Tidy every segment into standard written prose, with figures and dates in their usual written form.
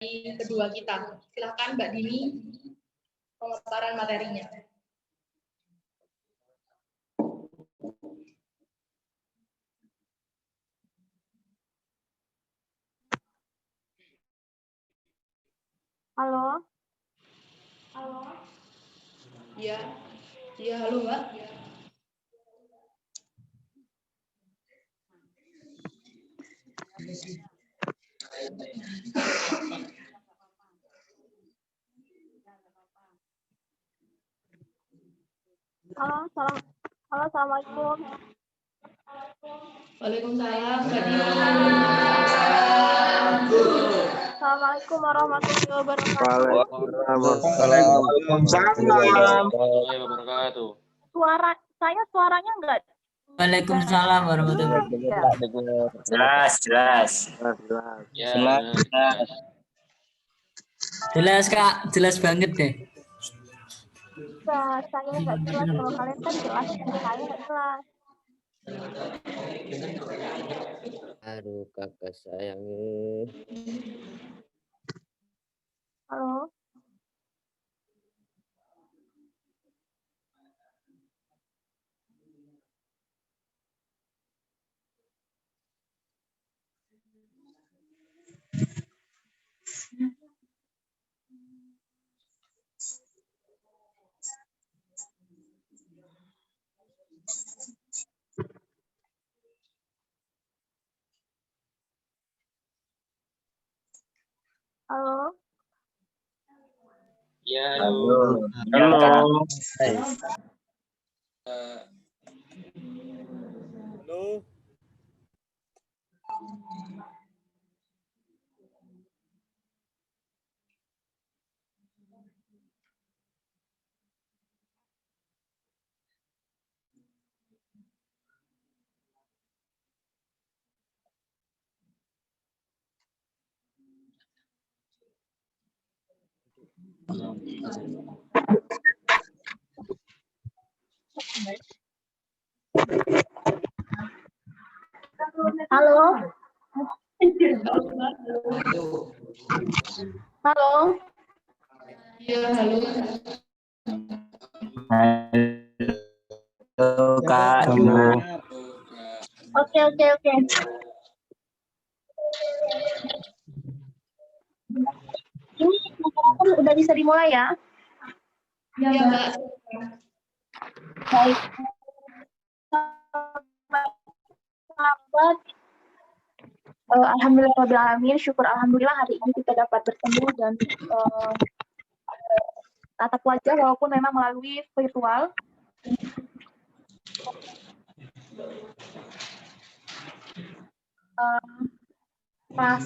kedua kita. Silakan Mbak Dini pemaparan materinya. Halo. Halo. Ya. Ya, halo Mbak. Halo, assalamualaikum. Waalaikumsalam, Mbak Dini. Assalamualaikum warahmatullahi wabarakatuh. Waalaikumsalam warahmatullahi wabarakatuh. Suaranya enggak? Waalaikumsalam warahmatullahi wabarakatuh. Jelas. Ya, jelas. Jelas Kak, jelas banget deh. Saya enggak jelas, kalau kalian kan jelas, saya enggak jelas. Aduh kakak sayang nih. Halo. Halo. Ya, Halo. halo. Halo. Halo. Ya, halo. Halo Kak. Oke. Ini udah bisa dimulai ya? Ya, Mbak. Baik. Sahabat, alhamdulillahirrahmanirrahim, syukur alhamdulillah hari ini kita dapat bertemu dan tatap wajah walaupun memang melalui virtual. Pas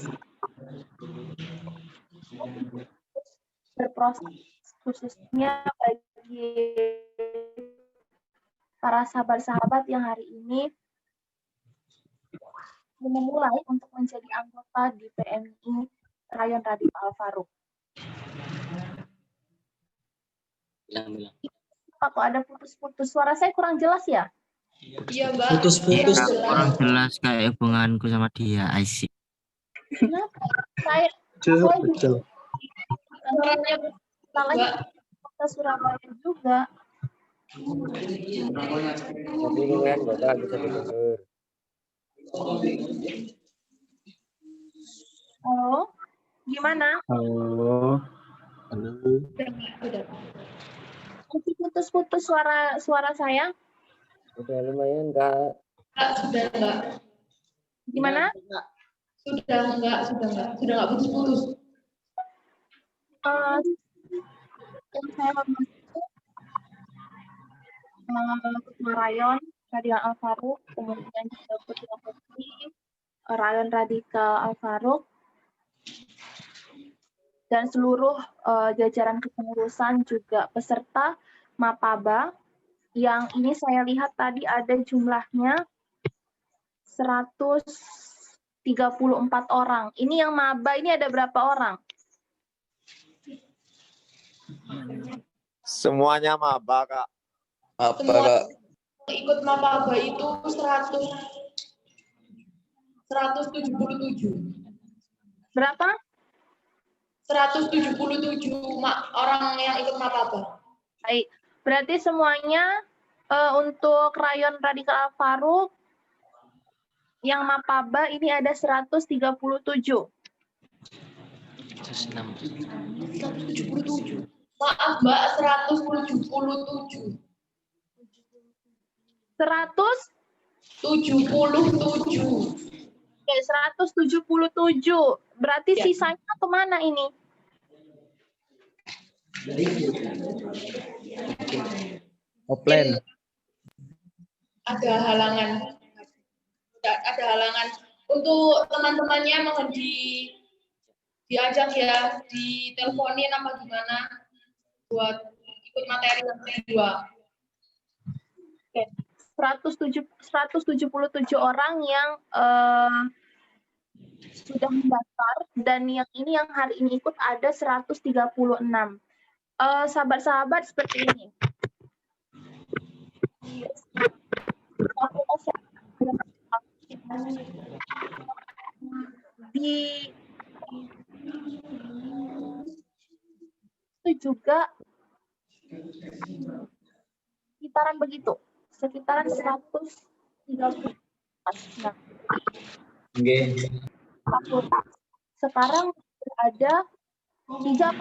berproses khususnya bagi para sahabat-sahabat yang hari ini memulai untuk menjadi anggota di PMI Rayon Radif Al-Faruq. Kok ada putus-putus? Suara saya kurang jelas ya? Iya, Mbak. Putus-putus. Kurang jelas kayak hubunganku sama dia, Aisyah. Kenapa? Saya Mbak. kota Surabaya juga. Tapi kan Bapak bisa didengar. Halo, gimana? Halo. Udah. Masih putus-putus suara saya? Udah lumayan Kak. Sudah enggak. Gimana? Sudah enggak putus-putus. Yang saya hormati Ketua Rayon Radikal Al-Faruq, kemudian juga Ketua Rayon Radikal Al-Faruq, dan seluruh jajaran kepengurusan juga peserta Mapaba yang ini saya lihat tadi ada jumlahnya 134 orang. Ini yang maba ini ada berapa orang? Semuanya maba Kak. Semua ikut Mapaba itu 177. Berapa? 177 orang yang ikut mapaba. Baik, berarti semuanya untuk rayon Radikal Al-Faruq yang mapaba ini ada 137. 177. Maaf Mbak, 177. 77. Oke, 177. Berarti Ya. sisanya kemana ini? Offline. Ada halangan untuk teman-temannya, mohon diajak ya, diteleponin apa gimana buat ikut materi yang kedua. Oke, 177 orang yang sudah mendaftar, dan yang ini yang hari ini ikut ada 136. Sahabat-sahabat seperti ini. Di itu juga sekitaran begitu, sekitaran 130. Nah, sekarang ada 3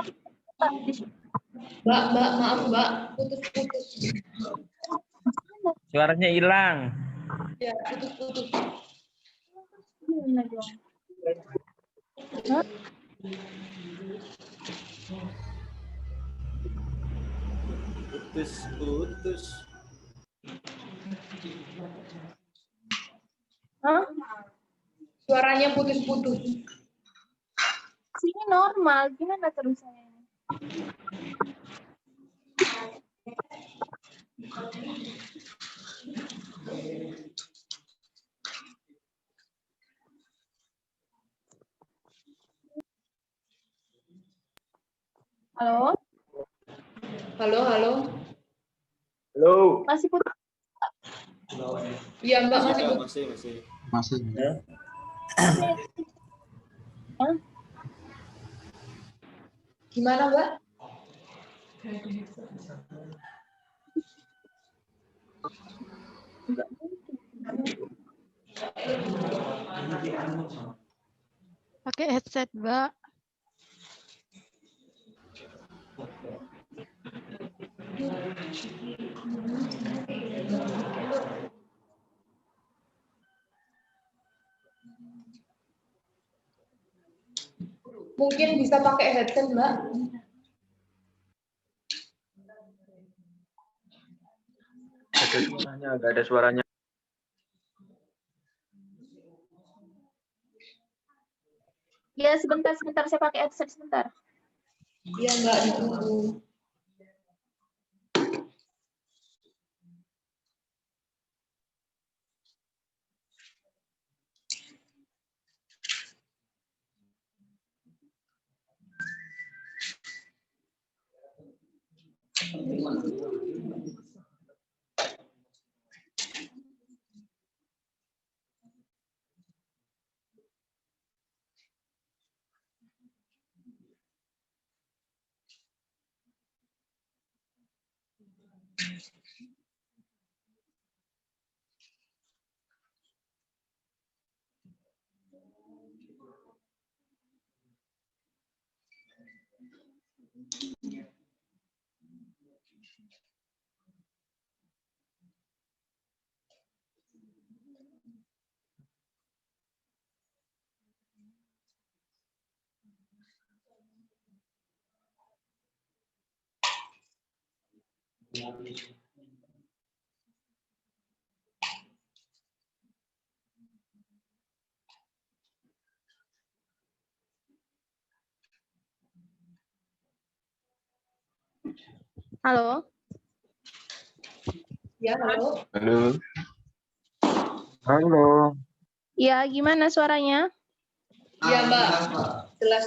di sini. Mbak, maaf Mbak, putus-putus. Suaranya hilang. Ya, putus-putus. Gimana dong? Hah? Putus. Hah? Suaranya putus-putus. Sini normal, gimana terus saya ini? Halo? Halo. Halo. Masih putus? Iya Mbak, masih putus. Masih. Hah? Gimana Mbak? Enggak mungkin. Pakai headset, Mbak. Mungkin bisa pakai headset Mbak. Nggak ada suaranya. Ya, sebentar, saya pakai headset sebentar. Iya Mbak, ditunggu. Halo? Ya, halo. Halo. Ya, gimana suaranya? Iya Mbak, jelas.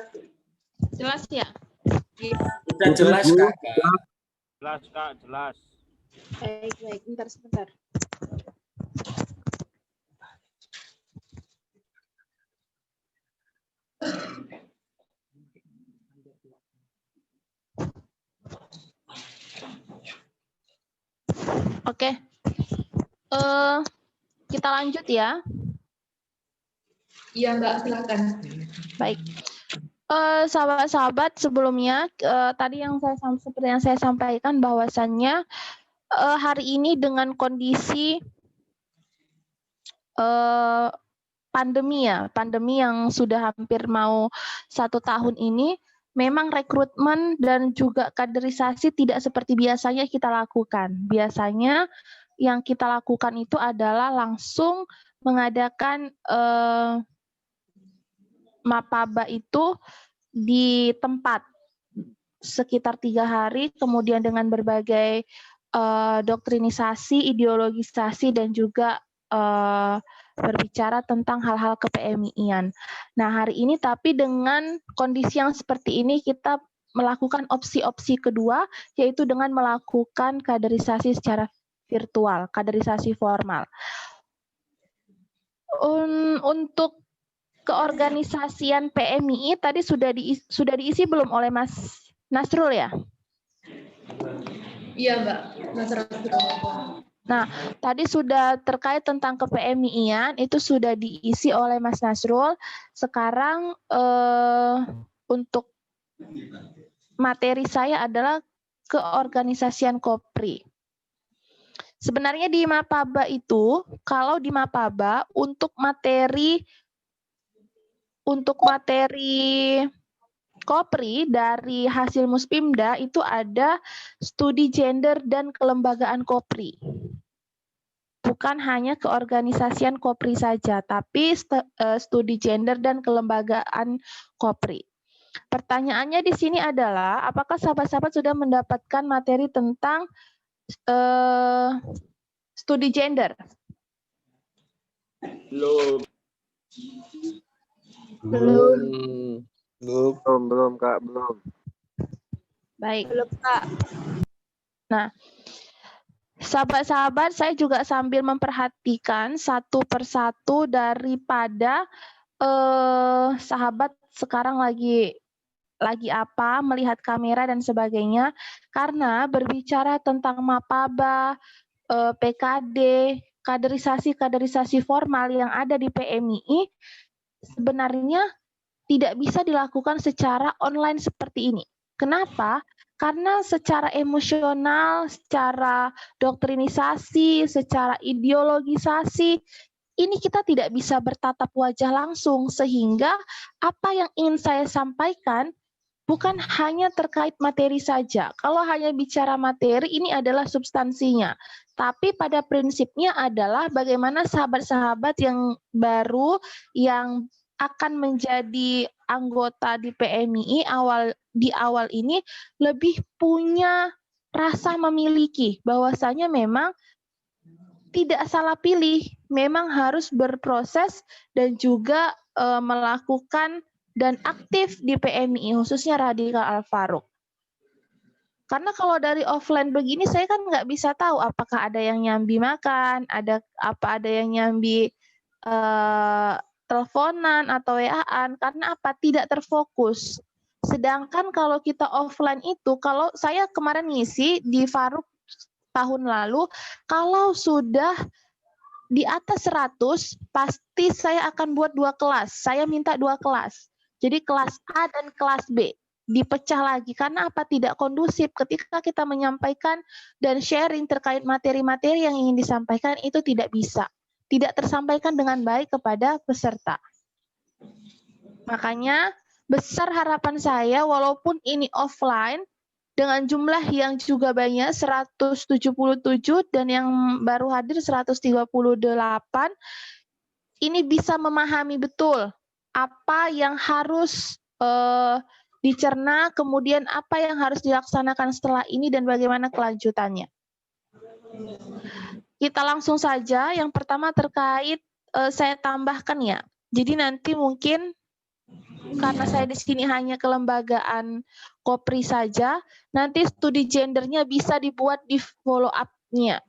Jelas ya? Udah jelas Kak. Jelas, Kak, jelas. Baik, bentar, sebentar. Oke. Kita lanjut ya. Iya, Mbak, silakan. Baik. Sahabat-sahabat, sebelumnya tadi seperti yang saya sampaikan bahwasannya hari ini dengan kondisi pandemi yang sudah hampir mau 1 tahun ini, memang rekrutmen dan juga kaderisasi tidak seperti biasanya kita lakukan. Biasanya yang kita lakukan itu adalah langsung mengadakan mapaba itu di tempat sekitar 3 hari, kemudian dengan berbagai doktrinisasi, ideologisasi, dan juga berbicara tentang hal-hal ke-PMI-an. Nah, hari ini tapi dengan kondisi yang seperti ini, kita melakukan opsi-opsi kedua, yaitu dengan melakukan kaderisasi secara virtual, kaderisasi formal. Untuk keorganisasian PMI tadi sudah diisi belum oleh Mas Nasrul ya? Iya, Mbak. Nah, tadi sudah terkait tentang ke-PMI-an itu sudah diisi oleh Mas Nasrul. Sekarang untuk materi saya adalah keorganisasian Kopri. Sebenarnya di Mapaba itu, kalau di Mapaba untuk materi Kopri dari hasil Muspimda itu ada studi gender dan kelembagaan Kopri. Bukan hanya keorganisasian Kopri saja, tapi studi gender dan kelembagaan Kopri. Pertanyaannya di sini adalah, apakah sahabat-sahabat sudah mendapatkan materi tentang studi gender? Belum, Kak, belum. Baik. Belum, Kak. Nah, sahabat-sahabat, saya juga sambil memperhatikan satu persatu daripada sahabat sekarang lagi apa, melihat kamera dan sebagainya, karena berbicara tentang Mapaba, PKD, kaderisasi formal yang ada di PMII, sebenarnya tidak bisa dilakukan secara online seperti ini. Kenapa? Karena secara emosional, secara doktrinisasi, secara ideologisasi, ini kita tidak bisa bertatap wajah langsung, sehingga apa yang ingin saya sampaikan bukan hanya terkait materi saja. Kalau hanya bicara materi, ini adalah substansinya. Tapi pada prinsipnya adalah bagaimana sahabat-sahabat yang baru, yang akan menjadi anggota di PMII di awal ini lebih punya rasa memiliki, bahwasanya memang tidak salah pilih, memang harus berproses dan juga melakukan dan aktif di PMII, khususnya Radikal Al-Faruq. Karena kalau dari offline begini, saya kan nggak bisa tahu apakah ada yang nyambi makan, ada yang nyambi teleponan atau WA-an, karena apa? Tidak terfokus. Sedangkan kalau kita offline itu, kalau saya kemarin ngisi di Faruq tahun lalu, kalau sudah di atas 100, pasti saya akan buat 2 kelas. Saya minta 2 kelas. Jadi kelas A dan kelas B. Dipecah lagi, karena apa? Tidak kondusif ketika kita menyampaikan dan sharing terkait materi-materi yang ingin disampaikan, itu tidak bisa. Tidak tersampaikan dengan baik kepada peserta. Makanya besar harapan saya, walaupun ini offline, dengan jumlah yang juga banyak, 177, dan yang baru hadir 138, ini bisa memahami betul apa yang harus dicerna, kemudian apa yang harus dilaksanakan setelah ini, dan bagaimana kelanjutannya. Kita langsung saja, yang pertama terkait, saya tambahkan ya, jadi nanti mungkin karena saya di sini hanya kelembagaan Kopri saja, nanti studi gendernya bisa dibuat di follow up-nya.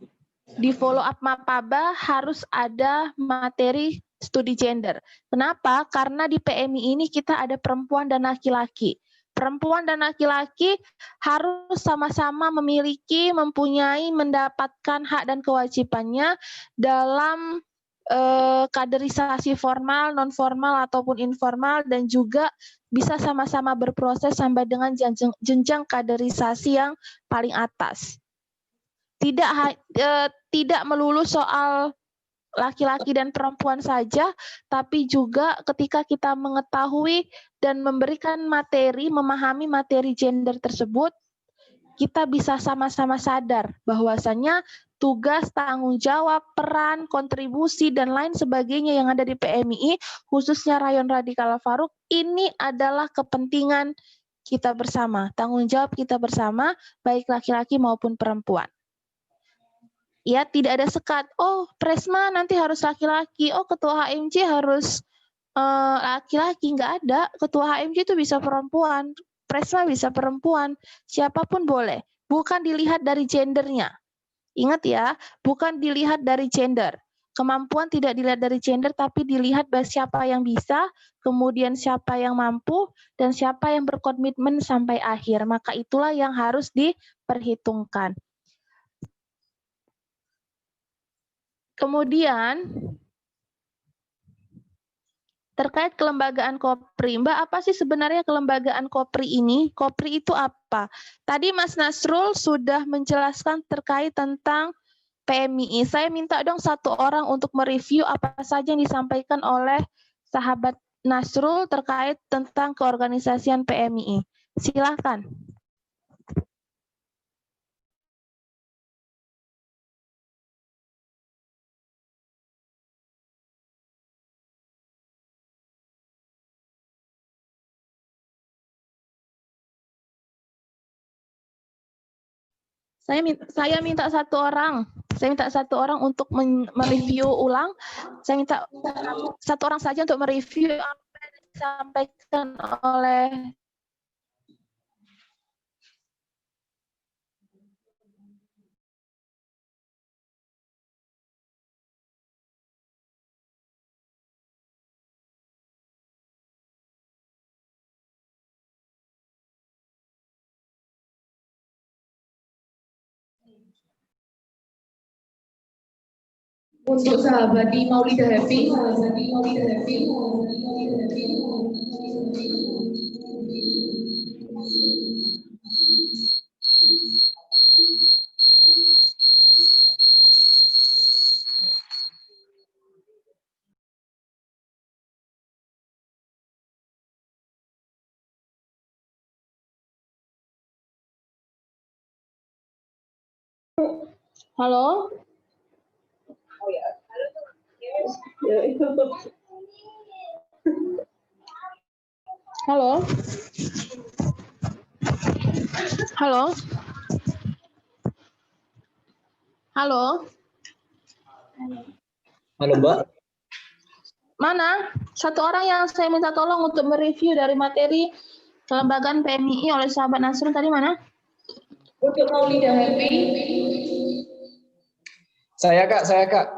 Di follow up Mapaba harus ada materi studi gender. Kenapa? Karena di PMI ini kita ada perempuan dan laki-laki. Perempuan dan laki-laki harus sama-sama memiliki, mempunyai, mendapatkan hak dan kewajibannya dalam kaderisasi formal, non formal ataupun informal, dan juga bisa sama-sama berproses sampai dengan jenjang kaderisasi yang paling atas. Tidak melulu soal laki-laki dan perempuan saja, tapi juga ketika kita mengetahui dan memberikan materi, memahami materi gender tersebut, kita bisa sama-sama sadar bahwasanya tugas, tanggung jawab, peran, kontribusi, dan lain sebagainya yang ada di PMII, khususnya Rayon Radikal Al-Faruq, ini adalah kepentingan kita bersama, tanggung jawab kita bersama, baik laki-laki maupun perempuan. Ya, tidak ada sekat, oh Presma nanti harus laki-laki, oh ketua HMJ harus laki-laki, nggak ada. Ketua HMJ itu bisa perempuan, Presma bisa perempuan, siapapun boleh. Bukan dilihat dari gendernya. Ingat ya, bukan dilihat dari gender. Kemampuan tidak dilihat dari gender, tapi dilihat bahwa siapa yang bisa, kemudian siapa yang mampu, dan siapa yang berkomitmen sampai akhir. Maka itulah yang harus diperhitungkan. Kemudian, terkait kelembagaan Kopri, Mbak, apa sih sebenarnya kelembagaan Kopri ini? Kopri itu apa? Tadi Mas Nasrul sudah menjelaskan terkait tentang PMII. Saya minta dong satu orang untuk mereview apa saja yang disampaikan oleh sahabat Nasrul terkait tentang keorganisasian PMII. Silakan. Saya minta satu orang. Saya minta satu orang untuk mereview ulang. Saya minta satu orang saja untuk mereview apa yang disampaikan oleh Untuk sahabat di Maulida Happy, halo. Halo. Halo. Halo. Halo, Mbak. Mana? Satu orang yang saya minta tolong untuk mereview dari materi kelembagaan PMII oleh sahabat Nasrul tadi mana? untuk Maulida Happy. Saya, Kak.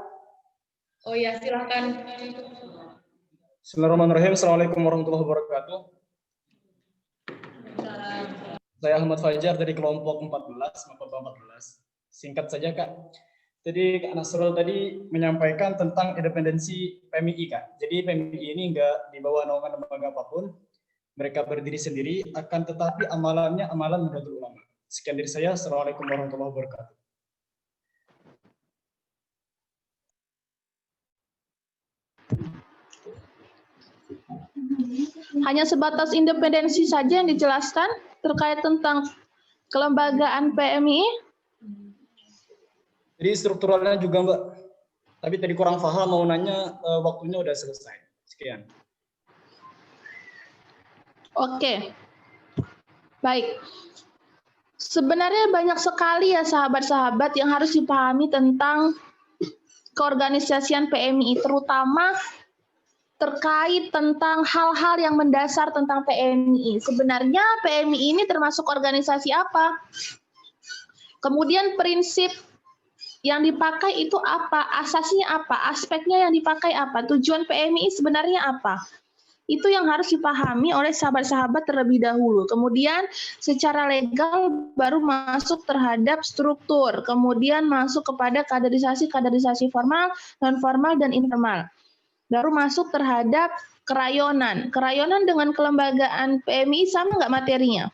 Oh ya, silahkan. Bismillahirrahmanirrahim. Assalamualaikum warahmatullahi wabarakatuh. Saya Ahmad Fajar dari kelompok 14, maba 14. Singkat saja, Kak. Jadi Kak Nasrul tadi menyampaikan tentang independensi PMII, Kak. Jadi PMII ini enggak di bawah naungan lembaga apapun. Mereka berdiri sendiri, akan tetapi amalannya amalan Nahdlatul Ulama. Sekian dari saya. Assalamualaikum warahmatullahi wabarakatuh. Hanya sebatas independensi saja yang dijelaskan terkait tentang kelembagaan PMII? Jadi strukturalnya juga, Mbak. Tapi tadi kurang paham, mau nanya waktunya udah selesai. Sekian. Oke. Baik. Sebenarnya banyak sekali ya sahabat-sahabat yang harus dipahami tentang keorganisasian PMII, terutama terkait tentang hal-hal yang mendasar tentang PMII. Sebenarnya PMII ini termasuk organisasi apa? Kemudian prinsip yang dipakai itu apa? Asasnya apa? Aspeknya yang dipakai apa? Tujuan PMII sebenarnya apa? Itu yang harus dipahami oleh sahabat-sahabat terlebih dahulu. Kemudian secara legal baru masuk terhadap struktur, kemudian masuk kepada kaderisasi formal, non formal dan informal. Baru masuk terhadap kerayonan. Kerayonan dengan kelembagaan PMI sama nggak materinya?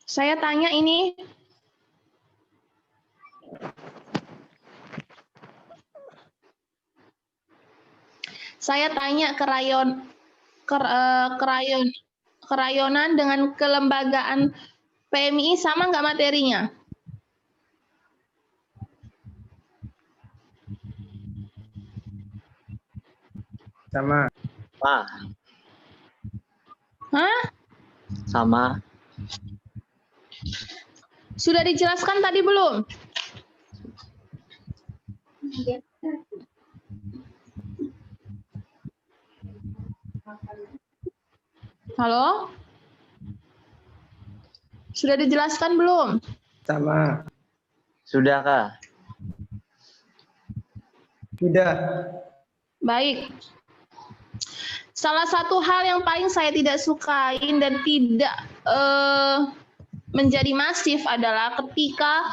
Saya tanya ini. Saya tanya kerayonan dengan kelembagaan PMI sama nggak materinya? Sama. Hah? Sama. Sudah dijelaskan tadi belum? Halo? Sudah dijelaskan belum? Sama. Sudah, Kak. Sudah. Baik. Salah satu hal yang paling saya tidak sukain dan tidak menjadi masif adalah ketika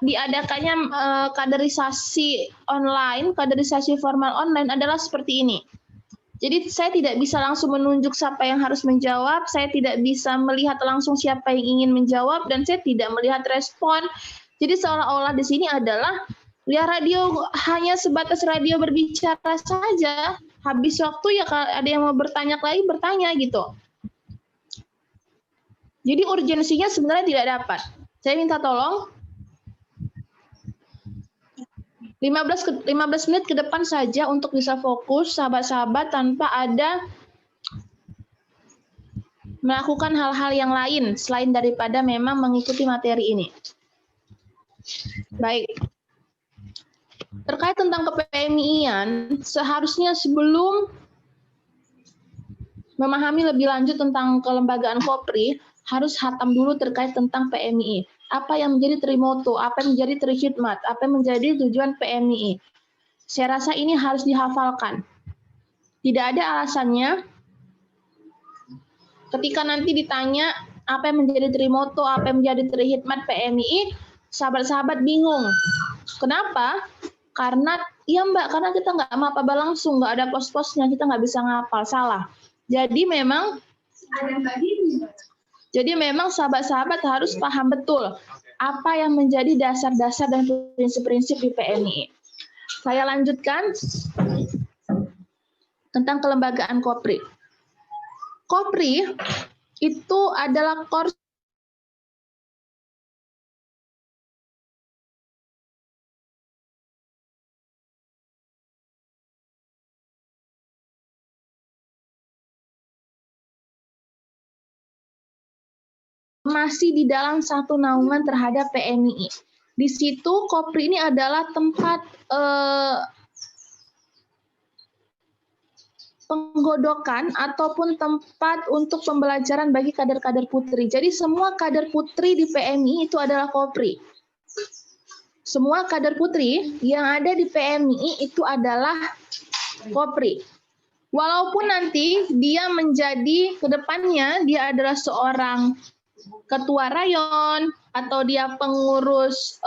diadakannya kaderisasi online, kaderisasi formal online adalah seperti ini. Jadi saya tidak bisa langsung menunjuk siapa yang harus menjawab, saya tidak bisa melihat langsung siapa yang ingin menjawab, dan saya tidak melihat respon. Jadi seolah-olah di sini adalah ya radio hanya sebatas radio berbicara saja. Habis waktu ya kalau ada yang mau bertanya lagi bertanya gitu. Jadi urgensinya sebenarnya tidak dapat. Saya minta tolong 15 menit ke depan saja untuk bisa fokus sahabat-sahabat tanpa ada melakukan hal-hal yang lain selain daripada memang mengikuti materi ini. Baik. Terkait tentang ke-PMI-an, seharusnya sebelum memahami lebih lanjut tentang kelembagaan Kopri, harus hatam dulu terkait tentang PMI. Apa yang menjadi trimoto, apa yang menjadi trihikmat, apa yang menjadi tujuan PMI. Saya rasa ini harus dihafalkan. Tidak ada alasannya ketika nanti ditanya apa yang menjadi trimoto, apa yang menjadi trihikmat PMI, sahabat-sahabat bingung. Kenapa? Karena, ya Mbak, karena kita nggak apa-apa langsung, nggak ada pos-posnya, kita nggak bisa ngapal, salah. Jadi memang sahabat-sahabat harus paham betul apa yang menjadi dasar-dasar dan prinsip-prinsip di PMI. Saya lanjutkan tentang kelembagaan Kopri. Kopri itu adalah masih di dalam satu naungan terhadap PMI. Di situ Kopri ini adalah tempat penggodokan ataupun tempat untuk pembelajaran bagi kader-kader putri. Jadi semua kader putri di PMI itu adalah Kopri. Semua kader putri yang ada di PMI itu adalah Kopri. Walaupun nanti dia menjadi kedepannya dia adalah seorang ketua rayon, atau dia pengurus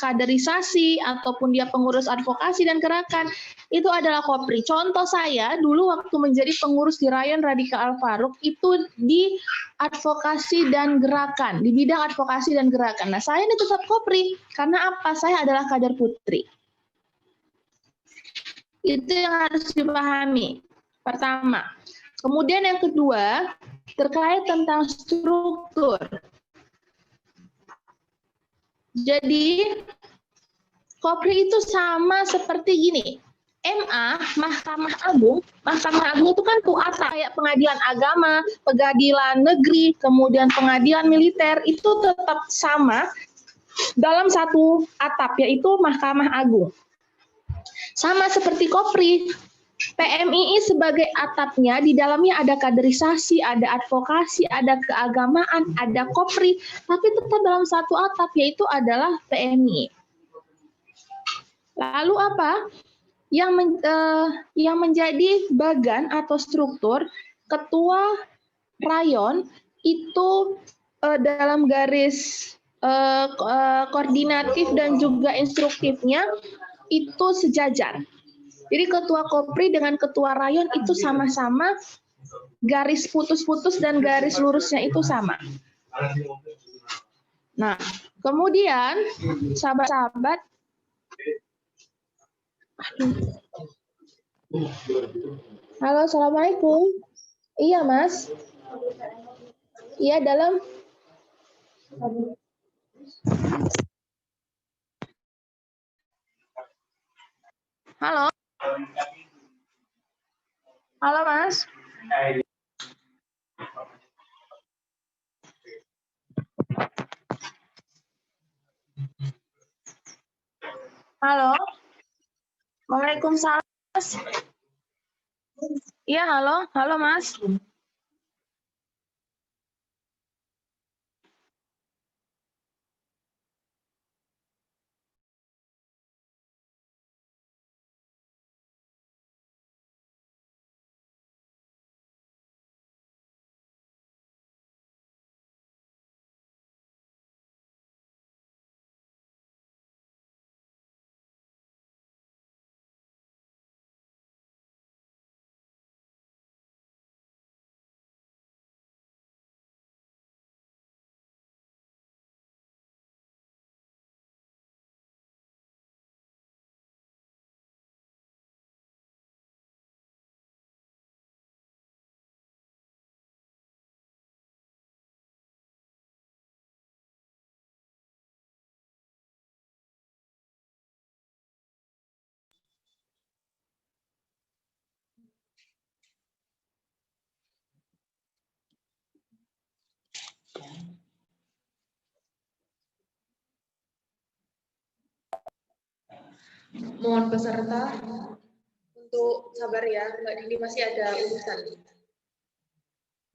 kaderisasi, ataupun dia pengurus advokasi dan gerakan, itu adalah Kopri. Contoh saya, dulu waktu menjadi pengurus di Rayon Radikal Al-Faruq, itu di advokasi dan gerakan, di bidang advokasi dan gerakan. Nah, saya ini tetap Kopri, karena apa? Saya adalah kader putri. Itu yang harus dipahami. Pertama. Kemudian yang kedua, terkait tentang struktur. Jadi, Kopri itu sama seperti gini. MA, Mahkamah Agung itu kan tuata kayak pengadilan agama, pengadilan negeri, kemudian pengadilan militer, itu tetap sama dalam satu atap, yaitu Mahkamah Agung. Sama seperti Kopri, PMII sebagai atapnya, di dalamnya ada kaderisasi, ada advokasi, ada keagamaan, ada Kopri, tapi tetap dalam satu atap, yaitu adalah PMII. Lalu apa yang menjadi bagan atau struktur ketua rayon itu dalam garis koordinatif dan juga instruktifnya itu sejajar. Jadi ketua Kopri dengan ketua rayon itu sama-sama garis putus-putus dan garis lurusnya itu sama. Nah, kemudian sahabat-sahabat, halo, assalamualaikum. Iya, Mas. Iya, dalam. Halo. Halo, Mas. Halo. Waalaikumsalam, Mas. Iya, halo. Halo, Mas. Mohon peserta untuk sabar ya, Mbak Dini masih ada urusan.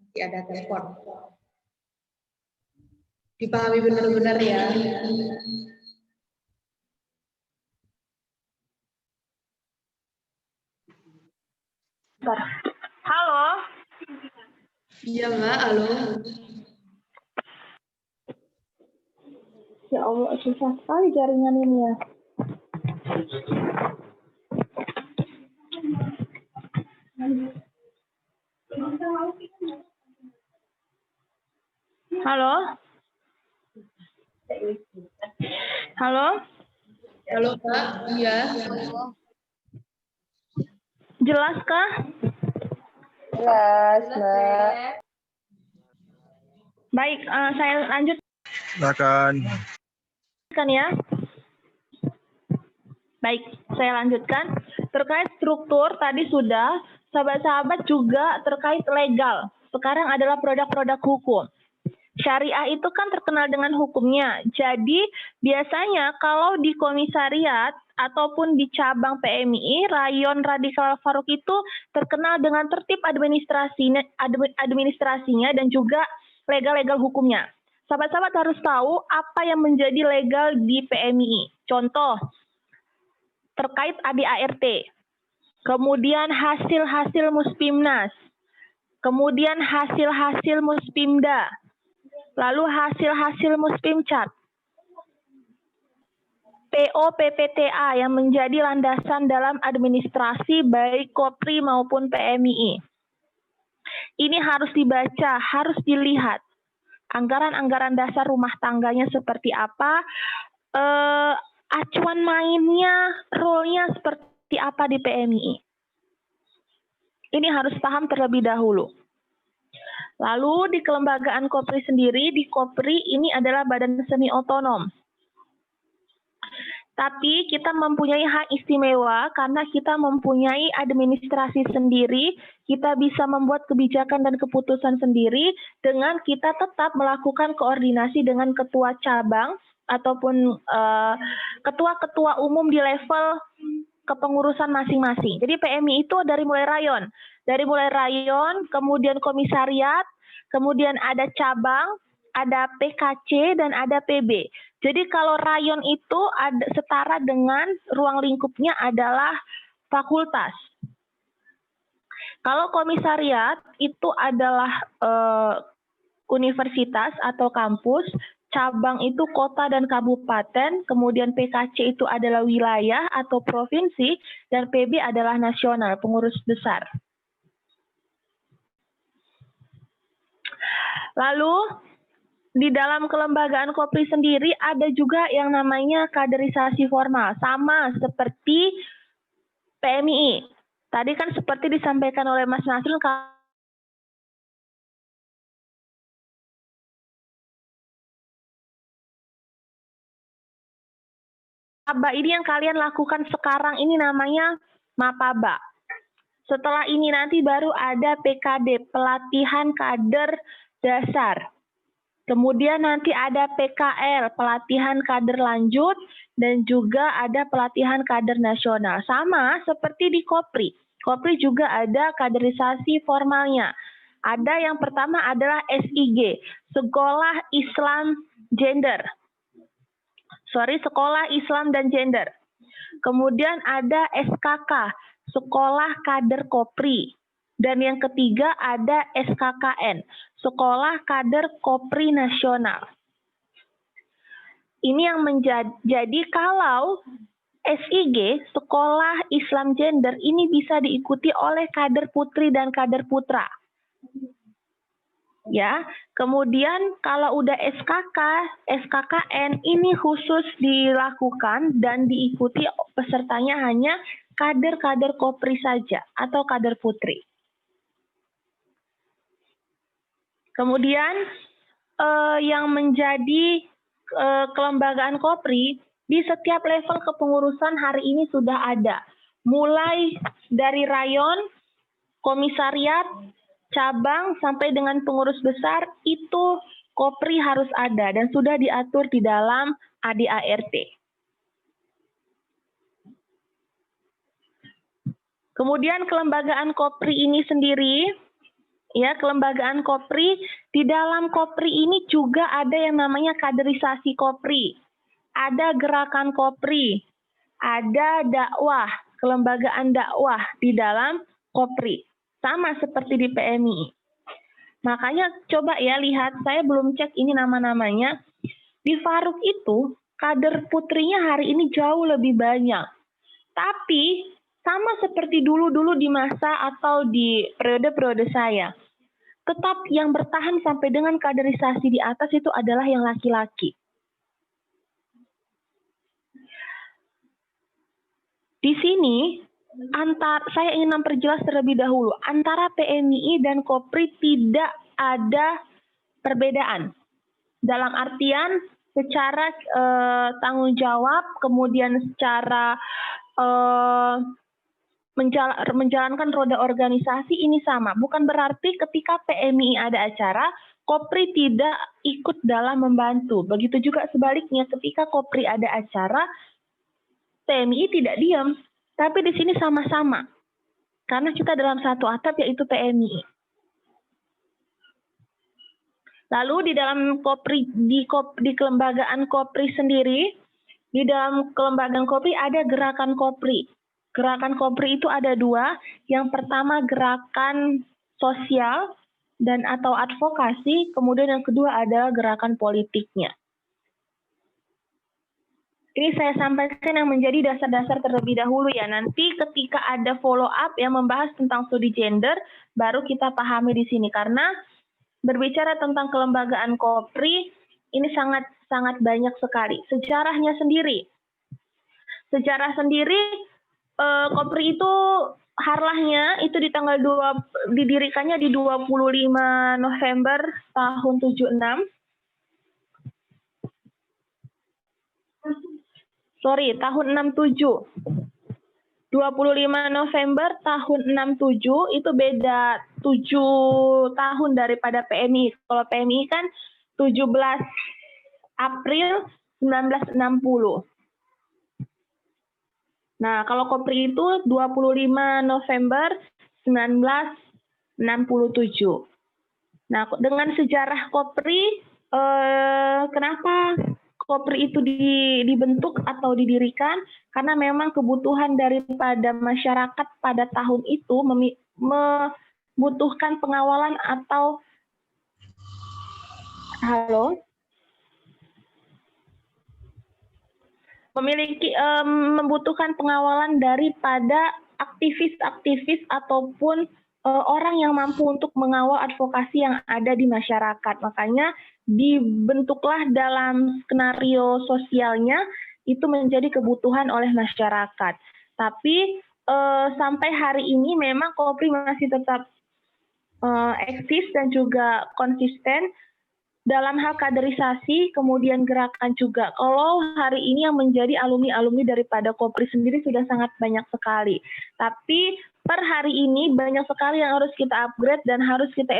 Masih ada telepon. Dipahami benar-benar ya. Halo. Iya, Mbak. Halo. Ya Allah, susah sekali jaringan ini ya. Halo? Halo? Halo, Mbak. Iya. Jelaskah? Jelas, Mbak. Baik, saya lanjut. Silakan. Kan ya. Baik, saya lanjutkan. Terkait struktur tadi sudah, sahabat-sahabat juga terkait legal. Sekarang adalah produk-produk hukum. Syariah itu kan terkenal dengan hukumnya. Jadi biasanya kalau di komisariat ataupun di cabang PMI, Rayon Radikal Faruk itu terkenal dengan tertib administrasinya dan juga legal-legal hukumnya. Sahabat-sahabat harus tahu apa yang menjadi legal di PMI. Contoh, terkait ADART, kemudian hasil-hasil Muspimnas, kemudian hasil-hasil Muspimda, lalu hasil-hasil Muspimcat, PO PPTA yang menjadi landasan dalam administrasi baik Kopri maupun PMI. Ini harus dibaca, harus dilihat. Anggaran-anggaran dasar rumah tangganya seperti apa, acuan mainnya, role-nya seperti apa di PMI. Ini harus paham terlebih dahulu. Lalu di kelembagaan Kopri sendiri, di Kopri ini adalah badan semi otonom. Tapi kita mempunyai hak istimewa karena kita mempunyai administrasi sendiri, kita bisa membuat kebijakan dan keputusan sendiri dengan kita tetap melakukan koordinasi dengan ketua cabang ataupun ketua-ketua umum di level kepengurusan masing-masing. Jadi PMI itu dari mulai rayon, kemudian komisariat, kemudian ada cabang, ada PKC, dan ada PB. Jadi kalau rayon itu ada setara dengan ruang lingkupnya adalah fakultas. Kalau komisariat itu adalah universitas atau kampus, cabang itu kota dan kabupaten, kemudian PKC itu adalah wilayah atau provinsi, dan PB adalah nasional, pengurus besar. Lalu di dalam kelembagaan Kopri sendiri ada juga yang namanya kaderisasi formal, sama seperti PMII. Tadi kan seperti disampaikan oleh Mas Nasrul, Mapaba ini yang kalian lakukan sekarang ini namanya Mapaba. Setelah ini nanti baru ada PKD, pelatihan kader dasar. Kemudian nanti ada PKL, pelatihan kader lanjut, dan juga ada pelatihan kader nasional. Sama seperti di Kopri. Kopri juga ada kaderisasi formalnya. Ada yang pertama adalah SIG, Sekolah Islam Gender. Sekolah Islam dan Gender. Kemudian ada SKK, Sekolah Kader Kopri. Dan yang ketiga ada SKKN, Sekolah Kader Kopri Nasional. Ini yang menjadi kalau SIG, Sekolah Islam Gender, ini bisa diikuti oleh kader putri dan kader putra. Ya, kemudian kalau udah SKK, SKKN ini khusus dilakukan dan diikuti pesertanya hanya kader-kader Kopri saja atau kader putri. Kemudian yang menjadi kelembagaan Kopri di setiap level kepengurusan hari ini sudah ada. Mulai dari rayon, komisariat, cabang, sampai dengan pengurus besar, itu Kopri harus ada dan sudah diatur di dalam ADART. Kemudian kelembagaan Kopri ini sendiri, ya, kelembagaan Kopri, di dalam Kopri ini juga ada yang namanya kaderisasi Kopri, ada gerakan Kopri, ada dakwah, kelembagaan dakwah di dalam Kopri, sama seperti di PMI. Makanya coba ya lihat, saya belum cek ini nama-namanya, di Faruk itu kader putrinya hari ini jauh lebih banyak, tapi sama seperti dulu-dulu di masa atau di periode-periode saya. Tetap yang bertahan sampai dengan kaderisasi di atas itu adalah yang laki-laki. Di sini, saya ingin memperjelas terlebih dahulu, antara PMII dan Kopri tidak ada perbedaan. Dalam artian secara tanggung jawab, kemudian secara menjalankan roda organisasi ini sama. Bukan berarti ketika PMI ada acara, Kopri tidak ikut dalam membantu. Begitu juga sebaliknya, ketika Kopri ada acara, PMI tidak diam. Tapi di sini sama-sama. Karena kita dalam satu atap, yaitu PMI. Lalu di dalam Kopri, di kelembagaan Kopri sendiri, di dalam kelembagaan Kopri ada gerakan Kopri. Gerakan Kopri itu ada dua. Yang pertama gerakan sosial dan atau advokasi, kemudian yang kedua adalah gerakan politiknya. Ini saya sampaikan yang menjadi dasar-dasar terlebih dahulu ya. Nanti ketika ada follow up yang membahas tentang studi gender, baru kita pahami di sini. Karena berbicara tentang kelembagaan Kopri, ini sangat banyak sekali. Sejarahnya sendiri. Sejarah sendiri, Kopri itu harlahnya itu di tanggal didirikannya di 25 November tahun 76. Tahun 67. 25 November tahun 67 itu beda 7 tahun daripada PMI. Kalau PMI kan 17 April 1960. Nah, kalau Kopri itu 25 November 1967. Nah, dengan sejarah Kopri, kenapa Kopri itu dibentuk atau didirikan karena memang kebutuhan daripada masyarakat pada tahun itu membutuhkan pengawalan atau membutuhkan pengawalan daripada aktivis-aktivis ataupun orang yang mampu untuk mengawal advokasi yang ada di masyarakat. Makanya dibentuklah dalam skenario sosialnya itu menjadi kebutuhan oleh masyarakat. Tapi sampai hari ini memang Kopri masih tetap eksis dan juga konsisten dalam hal kaderisasi, kemudian gerakan juga. Kalau hari ini yang menjadi alumni-alumni daripada Kopri sendiri sudah sangat banyak sekali. Tapi per hari ini banyak sekali yang harus kita upgrade dan harus kita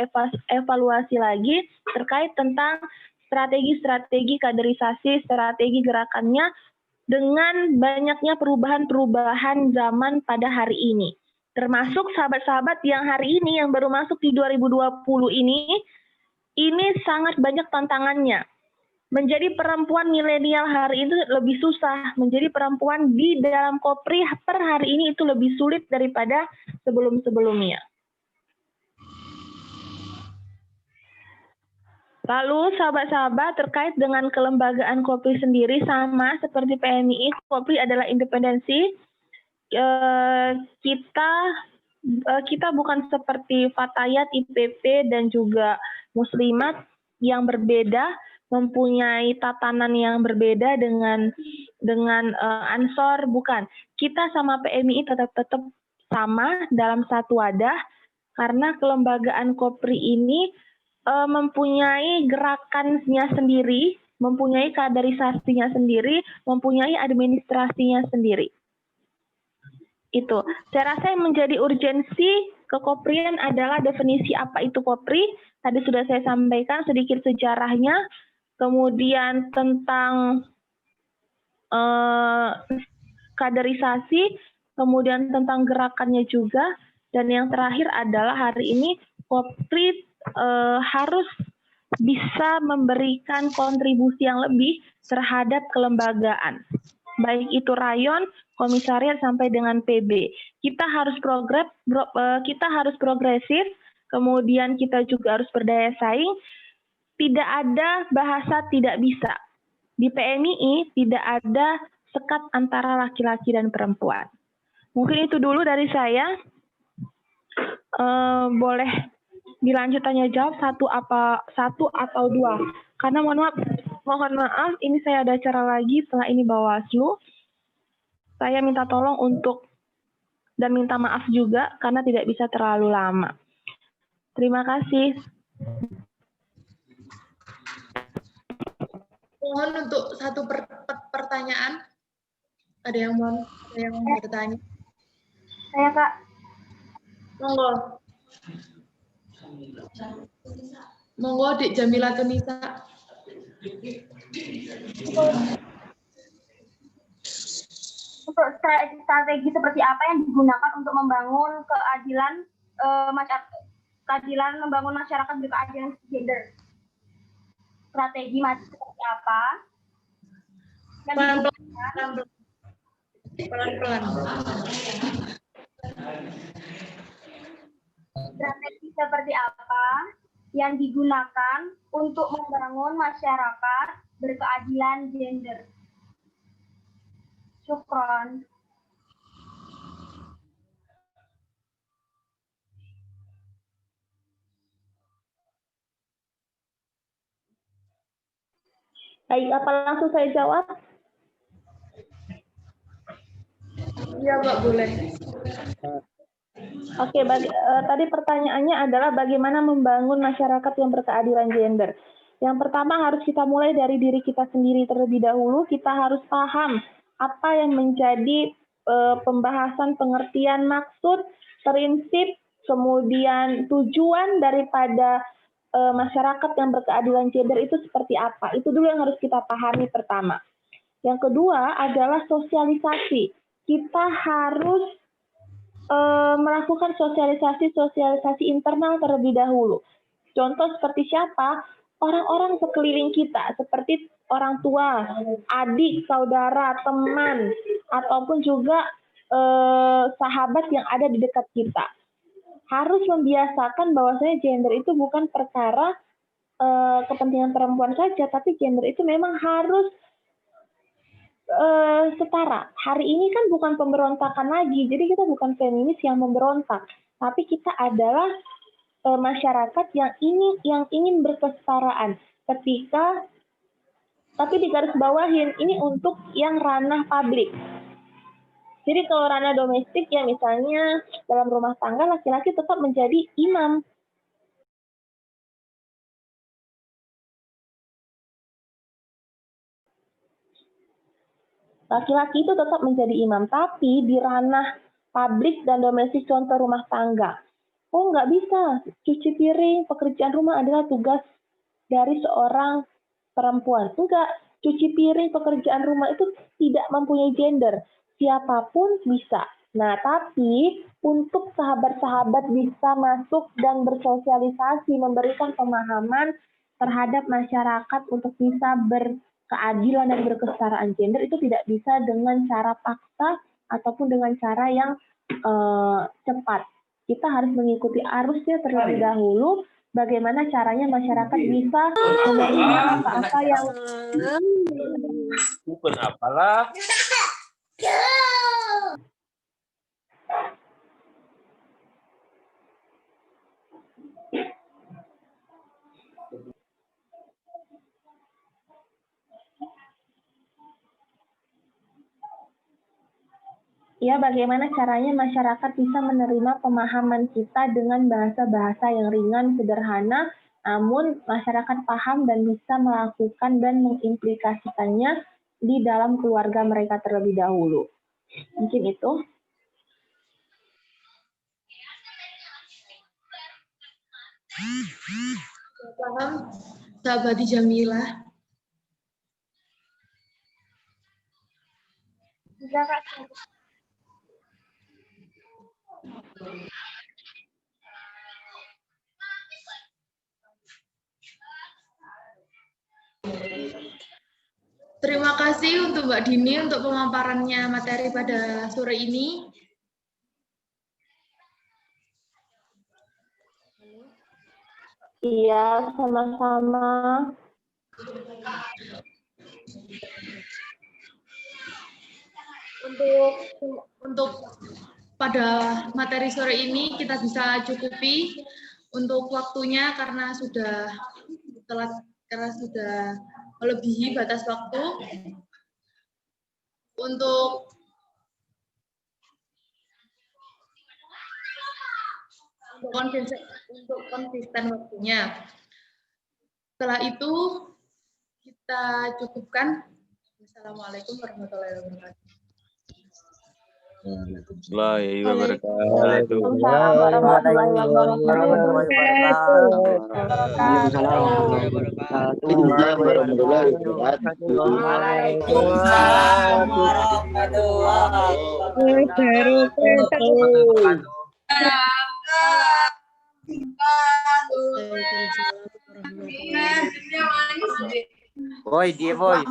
evaluasi lagi terkait tentang strategi-strategi kaderisasi, strategi gerakannya dengan banyaknya perubahan-perubahan zaman pada hari ini. Termasuk sahabat-sahabat yang hari ini yang baru masuk di 2020 ini sangat banyak tantangannya. Menjadi perempuan milenial hari ini lebih susah. Menjadi perempuan di dalam Kopri per hari ini itu lebih sulit daripada sebelum-sebelumnya. Lalu sahabat-sahabat terkait dengan kelembagaan Kopri sendiri sama seperti PMII, Kopri adalah independensi. Kita bukan seperti Fatayat, IPP dan juga Muslimat yang berbeda, mempunyai tatanan yang berbeda dengan Ansor, bukan. Kita sama PMII tetap sama dalam satu wadah karena kelembagaan Kopri ini mempunyai gerakannya sendiri, mempunyai kaderisasinya sendiri, mempunyai administrasinya sendiri. Itu. Saya rasa yang menjadi urgensi kekoprian adalah definisi apa itu Kopri. Tadi sudah saya sampaikan sedikit sejarahnya, kemudian tentang kaderisasi, kemudian tentang gerakannya juga, dan yang terakhir adalah hari ini Kopri harus bisa memberikan kontribusi yang lebih terhadap kelembagaan, baik itu rayon, komisariat sampai dengan PB. Kita harus progresif, kemudian kita juga harus berdaya saing. Tidak ada bahasa tidak bisa. Di PMII tidak ada sekat antara laki-laki dan perempuan. Mungkin itu dulu dari saya. Boleh dilanjut tanya jawab satu atau dua. Karena mohon maaf, ini saya ada acara lagi setelah ini Bawaslu. Saya minta tolong dan minta maaf juga karena tidak bisa terlalu lama. Terima kasih. Mohon untuk satu pertanyaan. Ada yang mau bertanya? Saya Kak. Monggo. Monggo Dik Jamila Tunisa. Untuk strategi seperti apa yang digunakan untuk membangun membangun masyarakat berkeadilan gender? Strategi seperti apa? Pelan-pelan. Strategi seperti apa yang digunakan untuk membangun masyarakat berkeadilan gender? Syukron. Baik, apa langsung saya jawab? Iya, Mbak, boleh. Oke, tadi pertanyaannya adalah bagaimana membangun masyarakat yang berkeadilan gender. Yang pertama harus kita mulai dari diri kita sendiri terlebih dahulu. Kita harus paham apa yang menjadi pembahasan pengertian maksud, prinsip, kemudian tujuan daripada masyarakat yang berkeadilan gender itu seperti apa. Itu dulu yang harus kita pahami pertama. Yang kedua adalah sosialisasi. Kita harus melakukan sosialisasi internal terlebih dahulu. Contoh seperti siapa? orang-orang sekeliling kita, seperti orang tua, adik, saudara, teman, ataupun juga sahabat yang ada di dekat kita. Harus membiasakan bahwasanya gender itu bukan perkara kepentingan perempuan saja, tapi gender itu memang harus setara. Hari ini kan bukan pemberontakan lagi, jadi kita bukan feminis yang memberontak, tapi kita adalah masyarakat yang ingin berkesetaraan. Tapi digarisbawahin ini untuk yang ranah publik. Jadi kalau ranah domestik ya misalnya dalam rumah tangga laki-laki tetap menjadi imam. Laki-laki itu tetap menjadi imam, tapi di ranah publik dan domestik contoh rumah tangga. Oh nggak bisa, cuci piring, pekerjaan rumah adalah tugas dari seorang perempuan. Enggak, cuci piring, pekerjaan rumah itu tidak mempunyai gender. Siapapun bisa. Nah, tapi untuk sahabat-sahabat bisa masuk dan bersosialisasi, memberikan pemahaman terhadap masyarakat untuk bisa berkeadilan dan berkesetaraan gender itu tidak bisa dengan cara paksa ataupun dengan cara yang cepat. Kita harus mengikuti arusnya terlebih dahulu. Bagaimana caranya masyarakat bisa menerima apa-apa yang Bukan apalah. ya bagaimana caranya masyarakat bisa menerima pemahaman kita dengan bahasa-bahasa yang ringan, sederhana, namun masyarakat paham dan bisa melakukan dan mengimplikasikannya di dalam keluarga mereka terlebih dahulu. Mungkin itu. Paham, sahabat Jamila. Bisa Kak. Terima kasih untuk Mbak Dini untuk pemaparannya materi pada sore ini. Iya, sama-sama. Untuk pada materi sore ini kita bisa cukupi untuk waktunya karena sudah telat, karena sudah melebihi batas waktu. Untuk konsisten waktunya. Setelah itu kita cukupkan. Assalamualaikum warahmatullahi wabarakatuh. Waalaikumsalam warahmatullahi wabarakatuh. Waalaikumsalam warahmatullahi Boy, dia boy.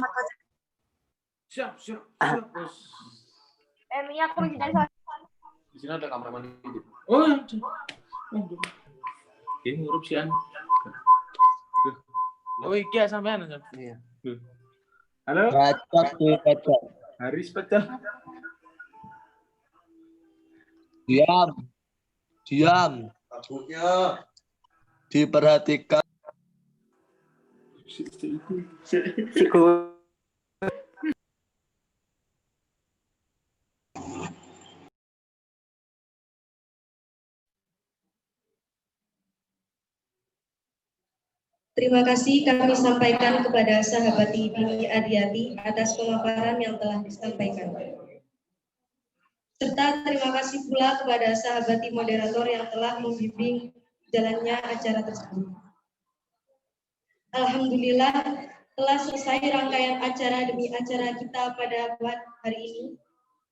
Siap. Mia aku dari sana. Di sini ada kamar mandi. Oh, ini ngurup si An. Oh, iki sampean. Iya. Halo. Pecah. Haris pecah. Diam. Takutnya diperhatikan. Terima kasih kami sampaikan kepada sahabat Dini Adiati atas pemaparan yang telah disampaikan. Serta terima kasih pula kepada sahabat moderator yang telah membimbing jalannya acara tersebut. Alhamdulillah telah selesai rangkaian acara demi acara kita pada hari ini.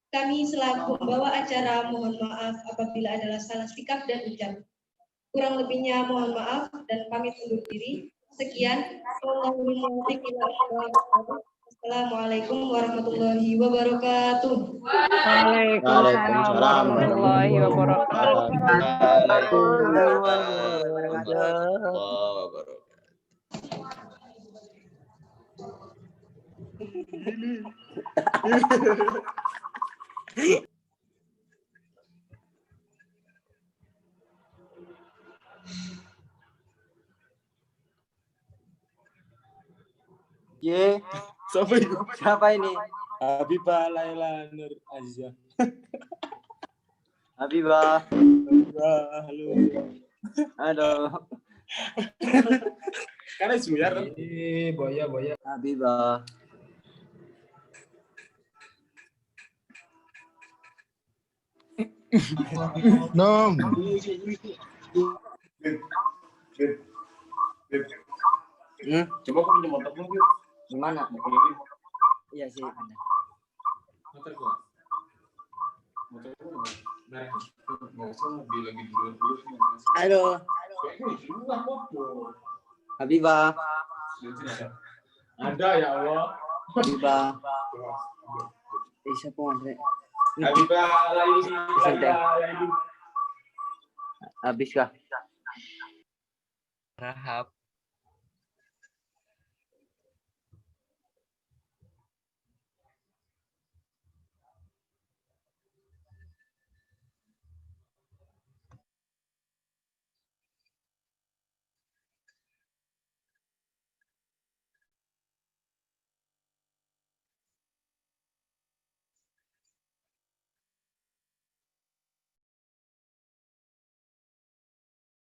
Kami selaku pembawa acara mohon maaf apabila adalah salah sikap dan ucap. Kurang lebihnya mohon maaf dan pamit undur diri. Sekian. Assalamualaikum warahmatullahi wabarakatuh. Waalaikumsalam warahmatullahi wabarakatuh. Ye, siapa ini? Habibah Laila Nur Azza. Habibah. Halo. Halo. Karena Zuyar. Boya. Habibah. Nom. Coba aku pinjam motor dulu. Gimana? Iya sih. Motor gua. Motor gua. Nah, nggak usah lagi jual dulu. Halo. Habibah. Ada ya Allah. Habibah. Siapa Andre? Habibah Laila. Habis kah? Rahab.